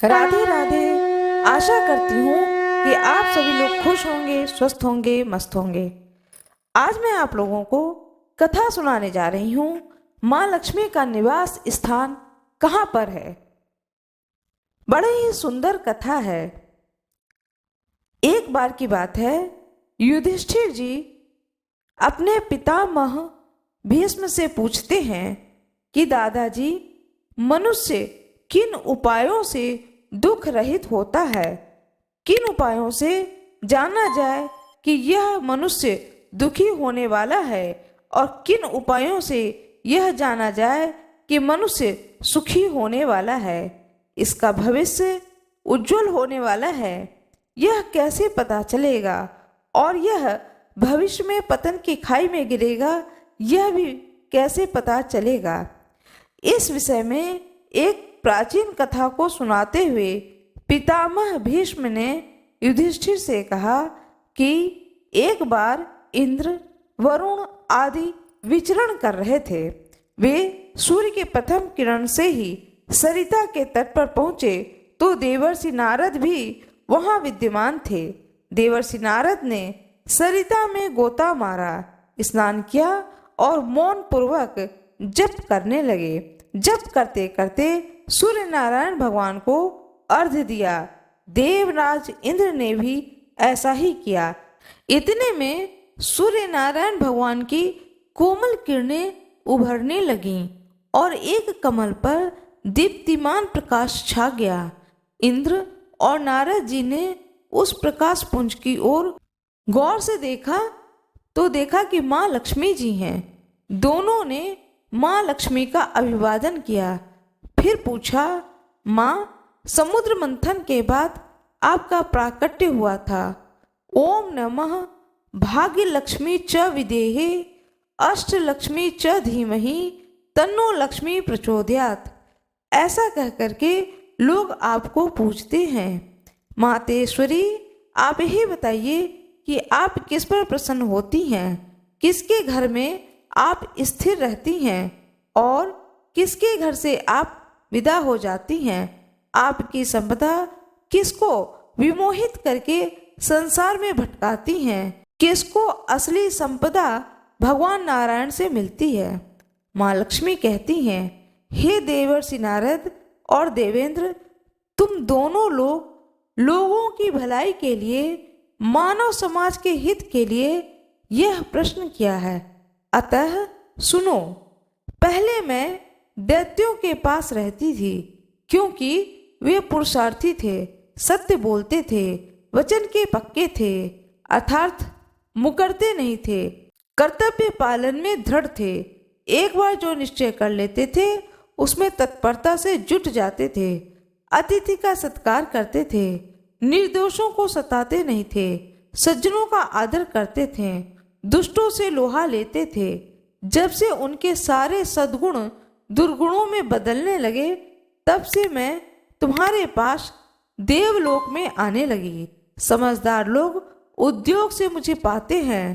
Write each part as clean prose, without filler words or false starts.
राधे राधे। आशा करती हूँ कि आप सभी लोग खुश होंगे, स्वस्थ होंगे, मस्त होंगे। आज मैं आप लोगों को कथा सुनाने जा रही हूँ। माँ लक्ष्मी का निवास स्थान कहाँ पर है। बड़े ही सुंदर कथा है। एक बार की बात है, युधिष्ठिर जी अपने पितामह भीष्म से पूछते हैं कि दादाजी, मनुष्य किन उपायों से दुख रहित होता है। किन उपायों से जाना जाए कि यह मनुष्य दुखी होने वाला है, और किन उपायों से यह जाना जाए कि मनुष्य सुखी होने वाला है, इसका भविष्य उज्जवल होने वाला है। यह कैसे पता चलेगा, और यह भविष्य में पतन की खाई में गिरेगा, यह भी कैसे पता चलेगा। इस विषय में एक प्राचीन कथा को सुनाते हुए पितामह भीष्म ने युधिष्ठिर से कहा कि एक बार इंद्र, वरुण आदि विचरण कर रहे थे। वे सूर्य के प्रथम किरण से ही सरिता के तट पर पहुंचे तो देवर्षि नारद भी वहां विद्यमान थे। देवर्षि नारद ने सरिता में गोता मारा, स्नान किया और मौन पूर्वक जप करने लगे। जप करते करते सूर्य नारायण भगवान को अर्घ्य दिया। देवराज इंद्र ने भी ऐसा ही किया। इतने में सूर्य नारायण भगवान की कोमल किरणें उभरने लगीं और एक कमल पर दीप्तिमान प्रकाश छा गया। इंद्र और नारद जी ने उस प्रकाश पुंज की ओर गौर से देखा तो देखा कि माँ लक्ष्मी जी हैं। दोनों ने माँ लक्ष्मी का अभिवादन किया। फिर पूछा, माँ, समुद्र मंथन के बाद आपका प्राकट्य हुआ था। ओम नमः भाग्य लक्ष्मी च विदेहे अष्ट लक्ष्मी च धीमहि तन्नो लक्ष्मी प्रचोदयात्। ऐसा कह करके लोग आपको पूछते हैं। मातेश्वरी, आप ही बताइए कि आप किस पर प्रसन्न होती हैं, किसके घर में आप स्थिर रहती हैं और किसके घर से आप विदा हो जाती हैं। आपकी संपदा किसको विमोहित करके संसार में भटकाती हैं, किसको असली संपदा भगवान नारायण से मिलती है। माँ लक्ष्मी कहती हैं, हे देवर्षि नारद और देवेंद्र, तुम दोनों लोग लोगों की भलाई के लिए, मानव समाज के हित के लिए यह प्रश्न किया है। अतः सुनो। पहले मैं दैत्यों के पास रहती थी, क्योंकि वे पुरुषार्थी थे, सत्य बोलते थे, वचन के पक्के थे, अर्थात मुकरते नहीं थे, कर्तव्य पालन में दृढ़ थे। एक बार जो निश्चय कर लेते थे उसमें तत्परता से जुट जाते थे, अतिथि का सत्कार करते थे, निर्दोषों को सताते नहीं थे, सज्जनों का आदर करते थे, दुष्टों से लोहा लेते थे। जब से उनके सारे सद्गुण दुर्गुणों में बदलने लगे, तब से मैं तुम्हारे पास देवलोक में आने लगी। समझदार लोग उद्योग से मुझे पाते हैं,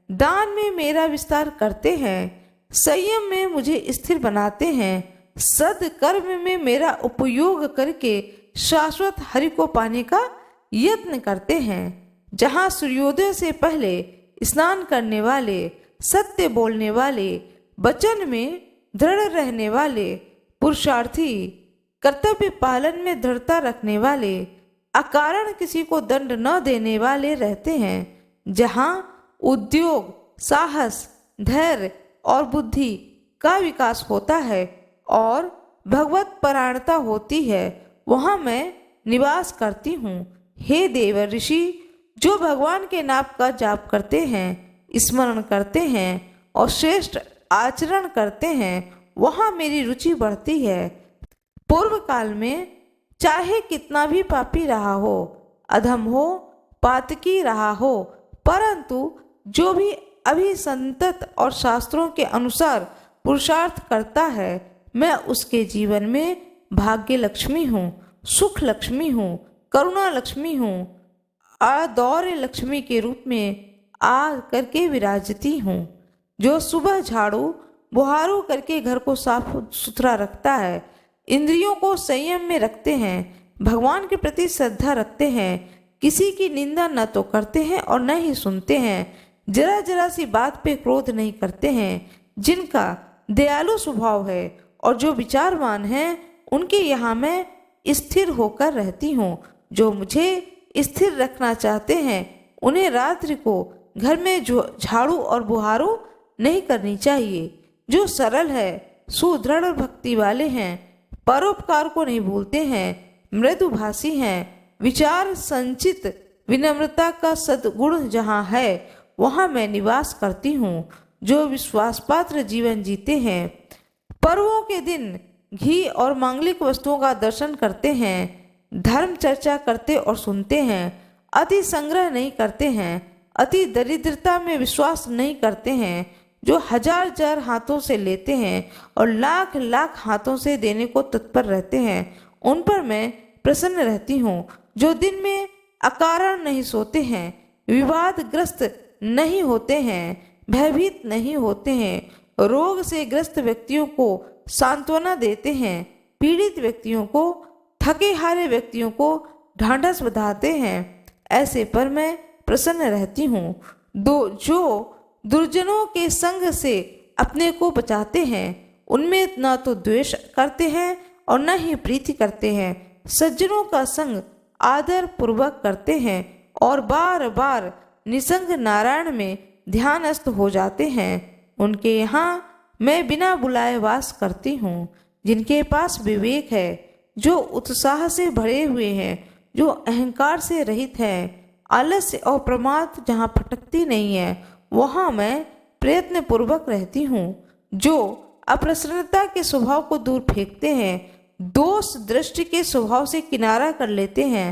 दान में मेरा विस्तार करते हैं, संयम में मुझे स्थिर बनाते हैं, सद्कर्म में मेरा उपयोग करके शाश्वत हरि को पाने का यत्न करते हैं। जहाँ सूर्योदय से पहले स्नान करने वाले, सत्य बोलने वाले, वचन में दृढ़ रहने वाले, पुरुषार्थी, कर्तव्य पालन में दृढ़ता रखने वाले, अकारण किसी को दंड न देने वाले रहते हैं, जहाँ उद्योग, साहस, धैर्य और बुद्धि का विकास होता है और भगवत परायणता होती है, वहाँ मैं निवास करती हूँ। हे देव ऋषि, जो भगवान के नाम का जाप करते हैं, स्मरण करते हैं और श्रेष्ठ आचरण करते हैं, वहाँ मेरी रुचि बढ़ती है। पूर्व काल में चाहे कितना भी पापी रहा हो, अधम हो, पातकी रहा हो, परंतु जो भी अभी संतत और शास्त्रों के अनुसार पुरुषार्थ करता है, मैं उसके जीवन में भाग्य लक्ष्मी हूँ, सुख लक्ष्मी हूँ, करुणा लक्ष्मी हूँ, अदौर्य लक्ष्मी के रूप में आ करके विराजती हूँ। जो सुबह झाड़ू बुहारू करके घर को साफ सुथरा रखता है, इंद्रियों को संयम में रखते हैं, भगवान के प्रति श्रद्धा रखते हैं, किसी की निंदा न तो करते हैं और न ही सुनते हैं, जरा जरा सी बात पे क्रोध नहीं करते हैं, जिनका दयालु स्वभाव है और जो विचारवान हैं, उनके यहाँ मैं स्थिर होकर रहती हूँ। जो मुझे स्थिर रखना चाहते हैं, उन्हें रात्रि को घर में झाड़ू और बुहारू नहीं करनी चाहिए। जो सरल है, सुदृढ़ और भक्ति वाले हैं, परोपकार को नहीं भूलते हैं, मृदुभाषी हैं, विचार संचित, विनम्रता का सद्गुण जहाँ है वहाँ मैं निवास करती हूँ। जो विश्वास पात्र जीवन जीते हैं, पर्वों के दिन घी और मांगलिक वस्तुओं का दर्शन करते हैं, धर्म चर्चा करते और सुनते हैं, अति संग्रह नहीं करते हैं, अति दरिद्रता में विश्वास नहीं करते हैं, जो हजार हजार हाथों से लेते हैं और लाख लाख हाथों से देने को तत्पर रहते हैं, उन पर मैं प्रसन्न रहती हूँ। जो दिन में अकारण नहीं सोते हैं, विवादग्रस्त नहीं होते हैं, भयभीत नहीं होते हैं, रोग से ग्रस्त व्यक्तियों को सांत्वना देते हैं, पीड़ित व्यक्तियों को, थके हारे व्यक्तियों को ढांढस बंधाते हैं, ऐसे पर मैं प्रसन्न रहती हूँ। जो दुर्जनों के संग से अपने को बचाते हैं, उनमें न तो द्वेष करते हैं और न ही प्रीति करते हैं, सज्जनों का संग आदर पूर्वक करते हैं और बार बार निसंग नारायण में ध्यानस्थ हो जाते हैं। उनके यहाँ मैं बिना बुलाए वास करती हूँ। जिनके पास विवेक है, जो उत्साह से भरे हुए हैं, जो अहंकार से रहित हैं, आलस्य और प्रमाद जहाँ फटकती नहीं है, वहाँ मैं प्रयत्न पूर्वक रहती हूँ। जो अप्रसन्नता के स्वभाव को दूर फेंकते हैं, दोष दृष्टि के स्वभाव से किनारा कर लेते हैं,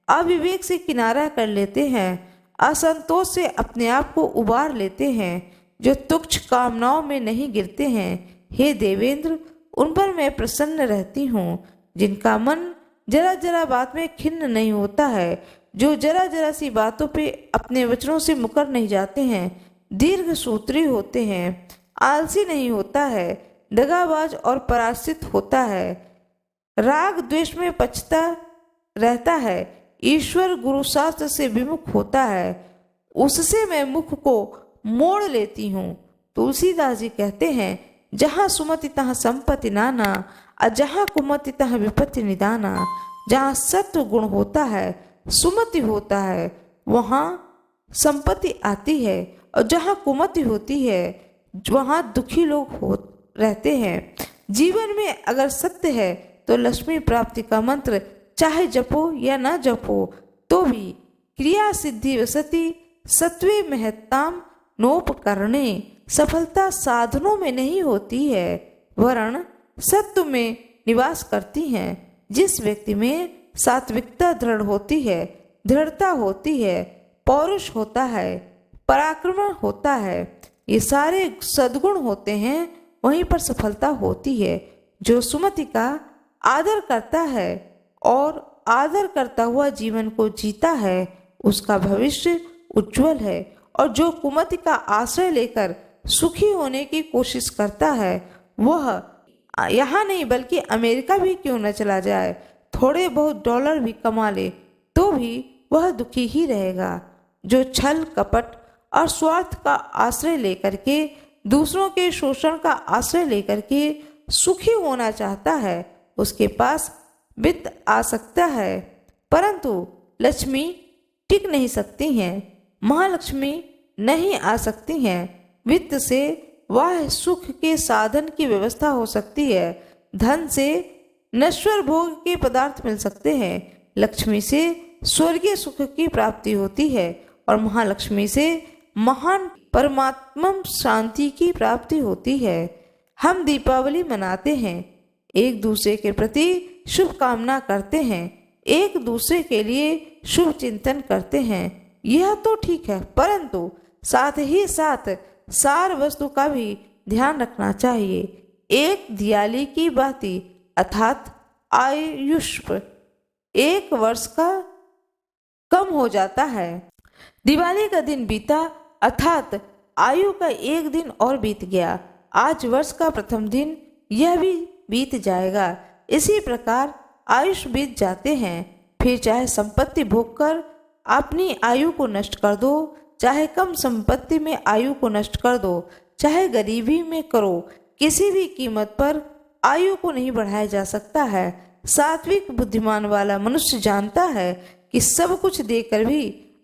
अविवेक से किनारा कर लेते हैं, असंतोष से अपने आप को उबार लेते हैं, जो तुच्छ कामनाओं में नहीं गिरते हैं, हे देवेंद्र, उन पर मैं प्रसन्न रहती हूँ। जिनका मन जरा जरा बात में खिन्न नहीं होता है, जो जरा जरा सी बातों पे अपने वचनों से मुकर नहीं जाते हैं, दीर्घ सूत्री होते हैं, आलसी नहीं होता है, दगाबाज और पराश्रित होता है, राग द्वेष में पचता रहता है, ईश्वर गुरु शास्त्र से विमुख होता है, उससे मैं मुख को मोड़ लेती हूँ। तुलसीदास जी कहते हैं, जहाँ सुमति तहाँ संपत्ति नाना, और जहाँ कुमति तहाँ विपत्ति निदाना। जहाँ सत्व गुण होता है, सुमति होता है, वहाँ संपत्ति आती है, और जहाँ कुमति होती है वहाँ दुखी लोग रहते हैं। जीवन में अगर सत्य है तो लक्ष्मी प्राप्ति का मंत्र चाहे जपो या ना जपो तो भी क्रिया सिद्धि वसति सत्वे महत्ताम नोपकरणे। सफलता साधनों में नहीं होती है, वरण सत्व में निवास करती है। जिस व्यक्ति में सात्विकता दृढ़ होती है, दृढ़ता होती है, पौरुष होता है, पराक्रमण होता है, ये सारे सद्गुण होते हैं, वहीं पर सफलता होती है। जो सुमति का आदर करता है और आदर करता हुआ जीवन को जीता है, उसका भविष्य उज्जवल है। और जो कुमति का आश्रय लेकर सुखी होने की कोशिश करता है, वह यहाँ नहीं बल्कि अमेरिका भी क्यों न चला जाए, थोड़े बहुत डॉलर भी कमा ले तो भी वह दुखी ही रहेगा। जो छल कपट और स्वार्थ का आश्रय लेकर के, दूसरों के शोषण का आश्रय लेकर के सुखी होना चाहता है, उसके पास वित्त आ सकता है परंतु लक्ष्मी टिक नहीं सकती हैं, महालक्ष्मी नहीं आ सकती हैं। वित्त से वह सुख के साधन की व्यवस्था हो सकती है, धन से नश्वर भोग के पदार्थ मिल सकते हैं, लक्ष्मी से स्वर्गीय सुख की प्राप्ति होती है और महालक्ष्मी से महान परमात्मा शांति की प्राप्ति होती है। हम दीपावली मनाते हैं, एक दूसरे के प्रति शुभ कामना करते हैं, एक दूसरे के लिए शुभ चिंतन करते हैं, यह तो ठीक है, परंतु साथ ही साथ सार वस्तु का भी ध्यान रखना चाहिए। एक दियाली की बाती अर्थात आयुष्य 1 वर्ष का कम हो जाता है। दिवाली का दिन बीता अर्थात आयु का 1 दिन और बीत गया, आज वर्ष का प्रथम दिन यह भी बीत जाएगा। इसी प्रकार आयुष बीत जाते हैं। फिर चाहे संपत्ति भोग कर अपनी आयु को नष्ट कर दो, चाहे कम संपत्ति में आयु को नष्ट कर दो, चाहे गरीबी में करो, किसी भी कीमत पर आयु को नहीं बढ़ाया जा सकता है। सात्विक बुद्धिमान वाला मनुष्य जानता है कि सब कुछ देकर भी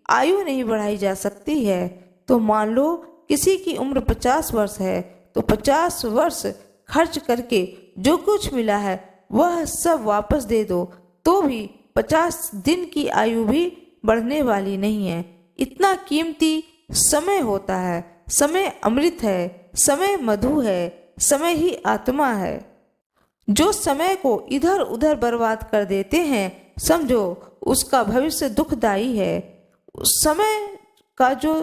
आयु नहीं बढ़ाई जा सकती है। तो मान लो किसी की उम्र 50 वर्ष है तो 50 वर्ष खर्च करके जो कुछ मिला है वह सब वापस दे दो तो भी 50 दिन की आयु भी बढ़ने वाली नहीं है। इतना कीमती समय होता है। समय अमृत है, समय मधु है, समय ही आत्मा है। जो समय को इधर उधर बर्बाद कर देते हैं, समझो उसका भविष्य दुखदायी है। समय का जो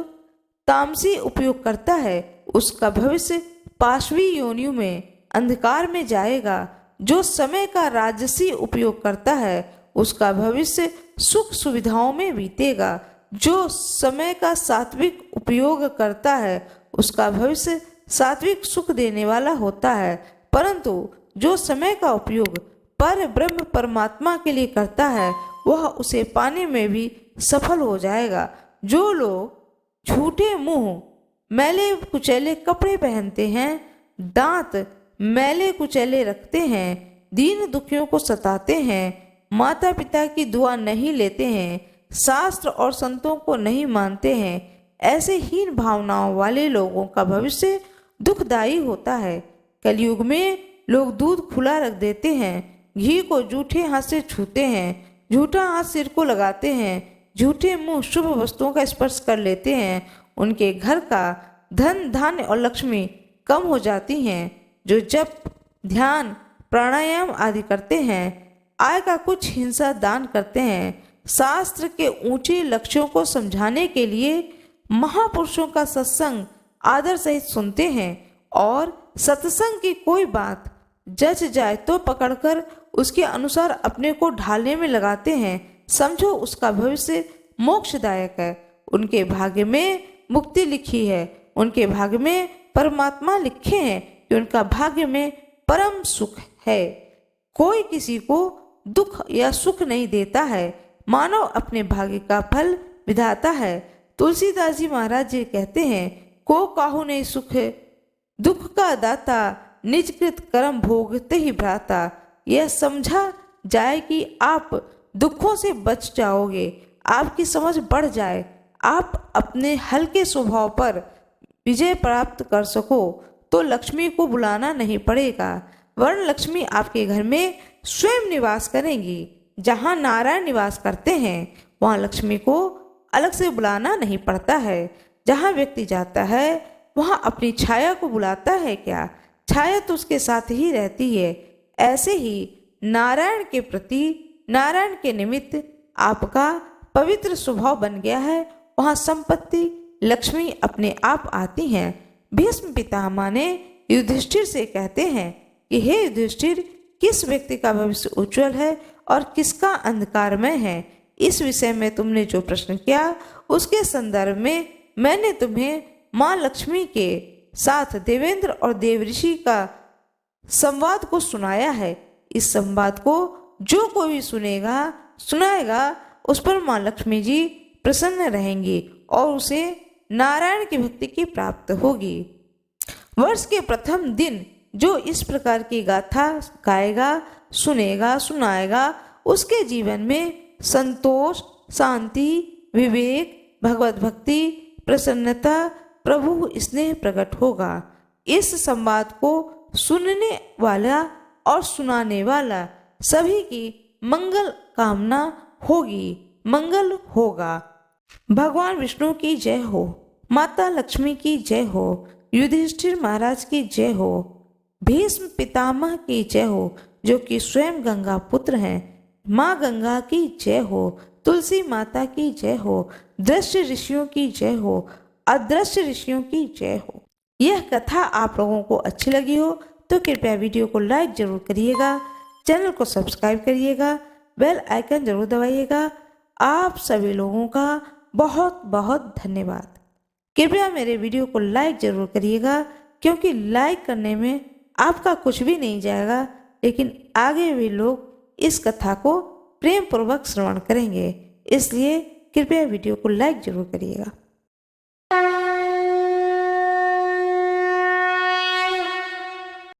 तामसी उपयोग करता है उसका भविष्य पाशवी योनियों में अंधकार में जाएगा। जो समय का राजसी उपयोग करता है उसका भविष्य सुख सुविधाओं में बीतेगा। जो समय का सात्विक उपयोग करता है उसका भविष्य सात्विक सुख देने वाला होता है। परंतु जो समय का उपयोग पर ब्रह्म परमात्मा के लिए करता है वह उसे पाने में भी सफल हो जाएगा। जो लोग झूठे मुंह मैले कुचैले कपड़े पहनते हैं, दांत मैले कुचैले रखते हैं, दीन दुखियों को सताते हैं, माता पिता की दुआ नहीं लेते हैं, शास्त्र और संतों को नहीं मानते हैं, ऐसे हीन भावनाओं वाले लोगों का भविष्य दुखदायी होता है। कलयुग में लोग दूध खुला रख देते हैं, घी को जूठे हाथ से छूते हैं, झूठा हाथ सिर को लगाते हैं, झूठे मुंह शुभ वस्तुओं का स्पर्श कर लेते हैं। उनके घर का धन धान्य और लक्ष्मी कम हो जाती हैं। जो जप ध्यान प्राणायाम आदि करते हैं, आय का कुछ हिस्सा दान करते हैं, शास्त्र के ऊंचे लक्ष्यों को समझाने के लिए महापुरुषों का सत्संग आदर सहित सुनते हैं और सत्संग की कोई बात जच जाए तो पकड़कर उसके अनुसार अपने को ढालने में लगाते हैं, समझो उसका भविष्य मोक्षदायक है। उनके भाग्य में मुक्ति लिखी है, उनके भाग्य में परमात्मा लिखे हैं कि उनका भाग्य में परम सुख है। कोई किसी को दुख या सुख नहीं देता है, मानव अपने भाग्य का फल विधाता है। तुलसीदास जी महाराज जी कहते हैं, को काहू नहीं सुख दुख का दाता, निजकृत कर्म भोगते ही भ्राता। यह समझा जाए कि आप दुखों से बच जाओगे, आपकी समझ बढ़ जाए, आप अपने हल्के स्वभाव पर विजय प्राप्त कर सको तो लक्ष्मी को बुलाना नहीं पड़ेगा। वर्ण लक्ष्मी आपके घर में स्वयं निवास करेंगी। जहाँ नारायण निवास करते हैं वहाँ लक्ष्मी को अलग से बुलाना नहीं पड़ता है। जहाँ व्यक्ति जाता है वहाँ अपनी छाया को बुलाता है क्या? छाया तो उसके साथ ही रहती है। ऐसे ही नारायण के प्रति, नारायण के निमित्त आपका पवित्र स्वभाव बन गया है, वहाँ संपत्ति लक्ष्मी अपने आप आती हैं। भीष्म पितामह ने युधिष्ठिर से कहते हैं कि हे युधिष्ठिर, किस व्यक्ति का भविष्य उज्जवल है और किसका अंधकारमय है? इस विषय में तुमने जो प्रश्न किया उसके संदर्भ में मैंने तुम्हें माँ लक्ष्मी के साथ देवेंद्र और देवऋषि का संवाद को सुनाया है। इस संवाद को जो कोई सुनेगा सुनाएगा उस पर माँ लक्ष्मी जी प्रसन्न रहेंगी और उसे नारायण की भक्ति की प्राप्त होगी। वर्ष के प्रथम दिन जो इस प्रकार की गाथा गाएगा, सुनेगा, सुनाएगा, उसके जीवन में संतोष, शांति, विवेक, भगवत भक्ति, प्रसन्नता, प्रभु स्नेह प्रकट होगा। इस संवाद को सुनने वाला और सुनाने वाला सभी की मंगल कामना होगी, मंगल होगा। भगवान विष्णु की जय हो, माता लक्ष्मी की जय हो, युधिष्ठिर महाराज की जय हो, भीष्म पितामह की जय हो जो कि स्वयं गंगा पुत्र हैं, माँ गंगा की जय हो, तुलसी माता की जय हो, दृश्य ऋषियों की जय हो, अदृश्य ऋषियों की जय हो। यह कथा आप लोगों को अच्छी लगी हो तो कृपया वीडियो को लाइक जरूर करिएगा, चैनल को सब्सक्राइब करिएगा, बेल आइकन जरूर दबाइएगा। आप सभी लोगों का बहुत बहुत धन्यवाद। कृपया मेरे वीडियो को लाइक जरूर करिएगा, क्योंकि लाइक करने में आपका कुछ भी नहीं जाएगा, लेकिन आगे भी लोग इस कथा को प्रेम पूर्वक श्रवण करेंगे, इसलिए कृपया वीडियो को लाइक जरूर करिएगा।